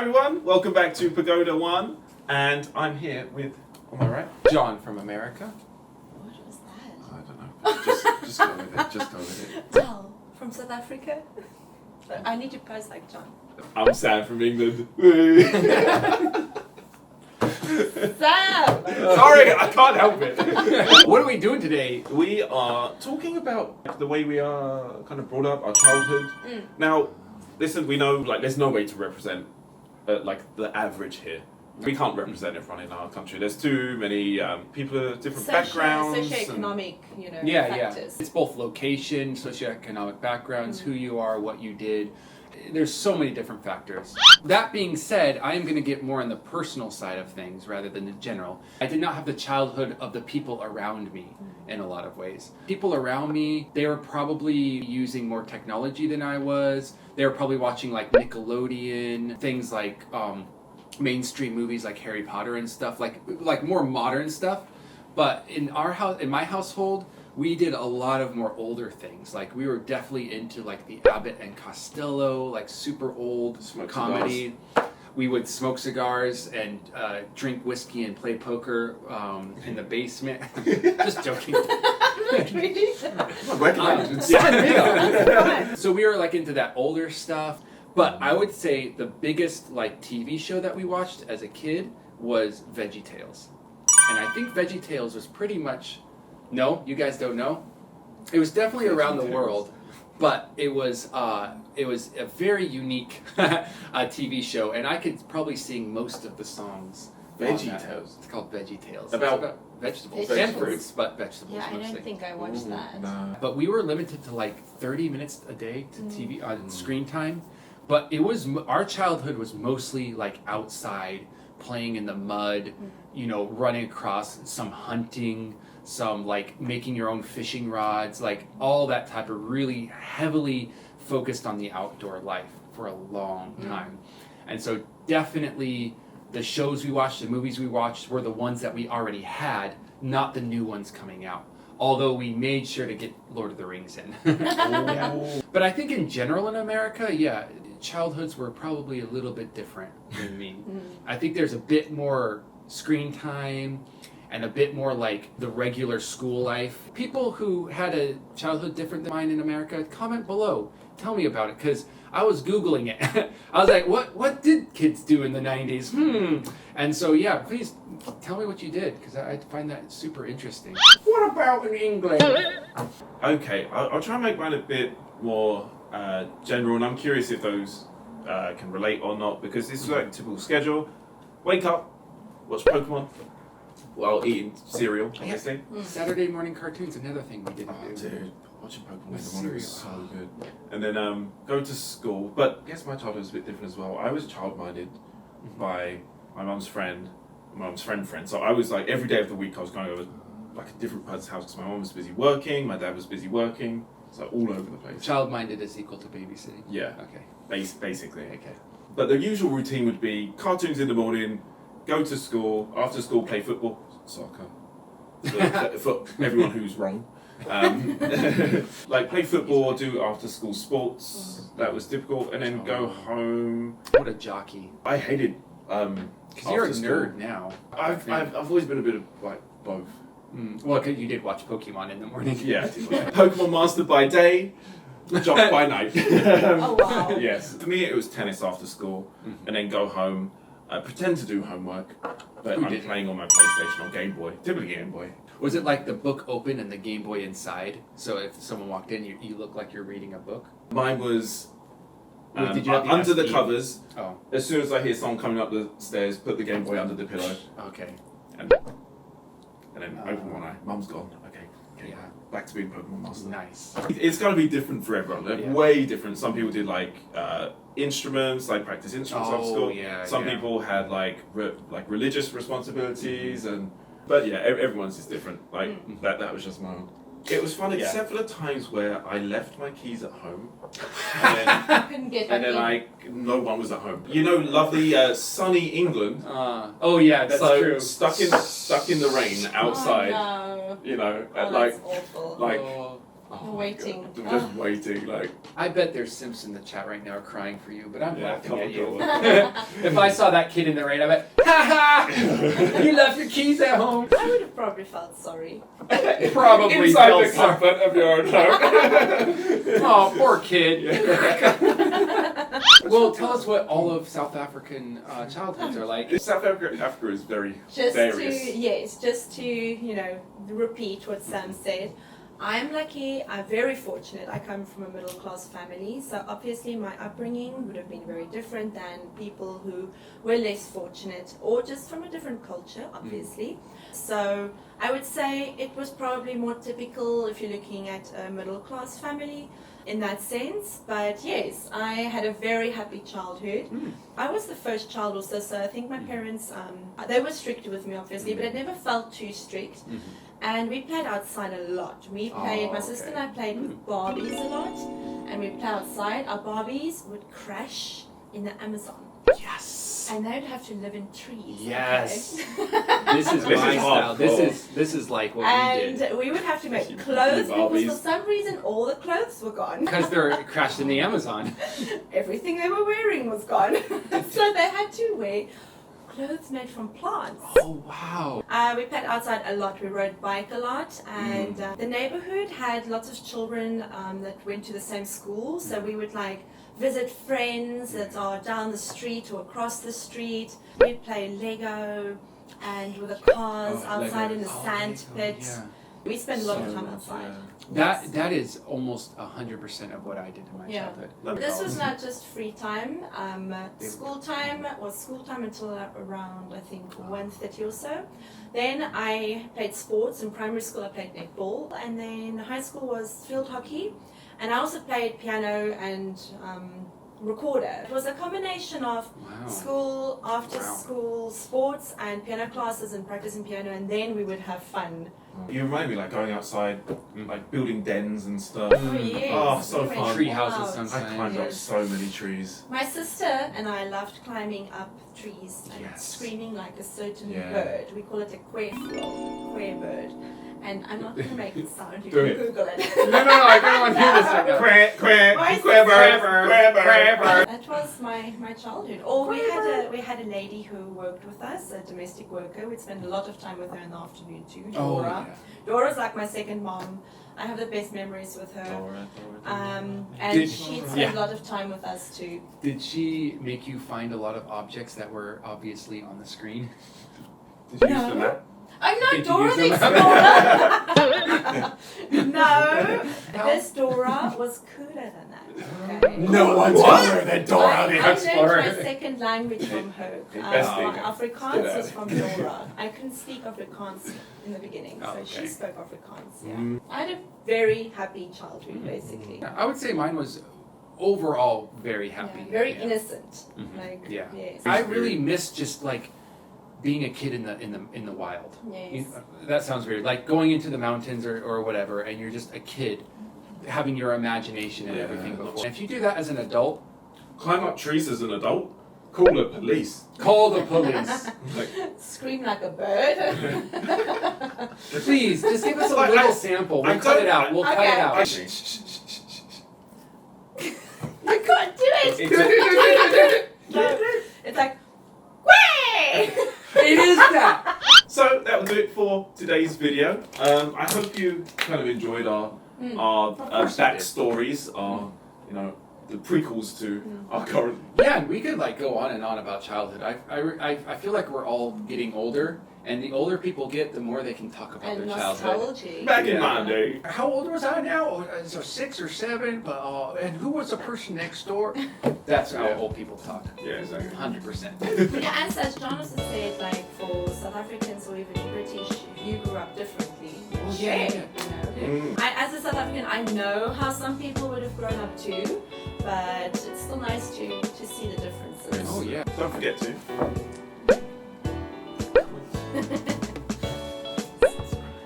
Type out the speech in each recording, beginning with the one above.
everyone, welcome back to Pagoda 1, and I'm here with, am I right? John from America. What was that? I don't know, just go with it, just go with it. Tell from South Africa. I need to pose like John. I'm Sam from England. Sam! Sorry, I can't help it. What are we doing today? We are talking about the way we are kind of brought up, our childhood. Now, listen, we know there's no way to represent the average here. We can't represent everyone in our country. There's too many people with different backgrounds. Socioeconomic, Yeah. factors. It's both location, socioeconomic backgrounds, who you are, what you did. There's so many different factors. That being said, I am going to get more on the personal side of things rather than the general. I did not have the childhood of the people around me in a lot of ways. People around me, they were probably using more technology than I was. They were probably watching like Nickelodeon, things like mainstream movies like Harry Potter and stuff, like more modern stuff. But in our house, in my household, we did a lot of more older things. Like we were definitely into like the Abbott and Costello, like super old comedy. We would smoke cigars and drink whiskey and play poker in the basement. Just joking. Really? So we were like into that older stuff. But I would say the biggest like TV show that we watched as a kid was VeggieTales. And I think VeggieTales was pretty much... No, you guys don't know? It was definitely around the world, but it was a very unique TV show, and I could probably sing most of the songs. VeggieTales. It's called VeggieTales. About vegetables vegetables. and fruits, but vegetables Yeah, I mostly. don't think I watched that. No. But we were limited to like 30 minutes a day to TV on screen time. But it was our childhood was mostly like outside, playing in the mud, running across, some hunting, some like making your own fishing rods, like all that type of really heavily focused on the outdoor life for a long time. And so definitely the shows we watched, the movies we watched were the ones that we already had, not the new ones coming out. Although we made sure to get Lord of the Rings in. Yeah. But I think in general in America, childhoods were probably a little bit different than me. I think there's a bit more screen time and a bit more like the regular school life. People who had a childhood different than mine in America, comment below. Tell me about it, because I was Googling it. I was like, what did kids do in the 90s? And so, please tell me what you did, because I find that super interesting. What about in England? Okay, I'll try and make mine a bit more general, and I'm curious if those can relate or not, because this is like a typical schedule. Wake up, watch Pokemon while eating cereal, obviously. Saturday morning cartoons, another thing we didn't do. Dude, watching Pokemon in the morning was so good. And then go to school, but I guess my childhood was a bit different as well. I was childminded by my mum's friend, so I was like, every day of the week I was going over like a different person's house, because my mum was busy working, my dad was busy working, so all over the place. Child-minded is equal to babysitting? Yeah. Okay. Basically. Okay. But the usual routine would be cartoons in the morning, go to school, after school play football, soccer, for everyone who's wrong. Like play football, do after school sports, that was typical, and then go home. What a jockey. I hated Because you're a nerd now. I've always been a bit of like both. Well, because you did watch Pokemon in the morning. Yeah, I did. Pokemon Master by day, Jock by night. Oh, wow. Yes. For me, it was tennis after school, and then go home, pretend to do homework, but I'm playing on my PlayStation or Game Boy, typically Game Boy. Was it like the book open and the Game Boy inside? So if someone walked in, you look like you're reading a book? Mine was Did you have under the SD? covers. Oh. As soon as I hear someone coming up the stairs, put the Game Boy under the pillow, Okay. and then open one eye. Mum's gone. Okay. Yeah. Back to being Pokemon Master. Nice. It's going to be different for everyone. They're way different. Some people did like instruments, like practice instruments after school. Some people had like religious responsibilities, but everyone's is different. Like that was just my own. It was fun, except for the times where I left my keys at home, Couldn't get and then no one was at home. Lovely sunny England. That's so true. Stuck in the rain outside. Oh, no. At that's awful. Oh my Waiting. God. They're just waiting, like. I bet there's Simps in the chat right now are crying for you, but I'm Yeah, laughing come at on, you. go on. If I saw that kid in the rain, I bet, ha ha! You left your keys at home. I would have probably felt sorry. Probably Inside felt the comfort of your own home. Oh, poor kid. Well, tell us what all of South African childhoods are like. South Africa is very Just various. just to repeat what Sam said. I'm lucky, I'm very fortunate. I come from a middle class family, so obviously my upbringing would have been very different than people who were less fortunate or just from a different culture, obviously. So I would say it was probably more typical if you're looking at a middle class family in that sense. But yes, I had a very happy childhood. I was the first child also, so I think my parents, they were strict with me obviously, but it never felt too strict. And we played outside a lot. We played, my sister and I played with Barbies a lot, and we played outside. Our Barbies would crash in the Amazon. Yes. And they would have to live in trees. Yes. Okay? This is my style. This is like what we did. And we would have to make clothes because Barbies. for some reason all the clothes were gone. Because they're crashed in the Amazon. Everything they were wearing was gone. So they had to wear clothes made from plants. Oh wow. We played outside a lot. We rode bike a lot, and the neighborhood had lots of children that went to the same school. So we would like visit friends that are down the street or across the street. We'd play Lego and with the cars outside in the sand pit. Yeah. We spent a lot of time outside. That is almost 100% of what I did in my childhood. This was not just free time. School time was school time until around, I think, 1:30 or so. Then I played sports. In primary school I played netball, and then high school was field hockey, and I also played piano and recorder. It was a combination of school, after school, sports and piano classes and practicing piano, and then we would have fun. You remind me like going outside, like building dens and stuff. Oh yes. Oh, so fun. Tree houses Wow. sometimes. I climbed up so many trees. My sister and I loved climbing up trees and screaming like a certain bird. We call it a quail bird. And I'm not going to make it sound, you Do can it. Google it. No, I don't want to hear this right now. That was my childhood. Or we had a lady who worked with us, a domestic worker. We'd spend a lot of time with her in the afternoon too, Dora. Dora's like my second mom. I have the best memories with her. And she'd spend a lot of time with us too. Did she make you find a lot of objects that were obviously on the screen? Did you use the map? I'm not Did you Dora use the them? Explorer. No, this Dora was cooler than that. Okay? No one's cooler than Dora the I learned Explorer. my second language from her. Afrikaans was from Dora. I couldn't speak Afrikaans in the beginning, so she spoke Afrikaans. Yeah. I had a very happy childhood, basically. I would say mine was overall very happy. Yeah, very innocent. Like, Yeah. yes. I really miss just like being a kid in the wild. Yes. That sounds weird. Like going into the mountains or whatever, and you're just a kid, having your imagination and everything before. And if you do that as an adult, Climb up trees as an adult? Call the police. call the police. Scream like a bird. Please, just give us a Like, little sample. We'll cut it out. We'll cut it out. I can't do it. No, it's like, way! It is that. So that will do it for today's video. I hope you kind of enjoyed our backstories, our the prequels to our current. Yeah, and we could like go on and on about childhood. I feel like we're all getting older, and the older people get, the more they can talk about And their childhood. nostalgia. Back in my day. How old was I now? So 6 or 7, but and who was the person next door? That's how old people talk. Yeah, exactly. 100%. Yeah, and as Jonathan said, like for South Africans or even British, if you grew up differently, as a South African, I know how some people would have grown up too, but it's still nice to see the differences. Oh yeah. Don't forget to.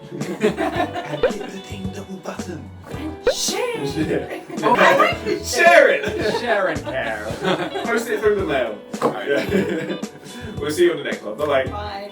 And hit the ding dong button. Share! I like this. Share it! Share and care. Post it through the mail. Alright. We'll see you on the next one. Bye bye. Bye.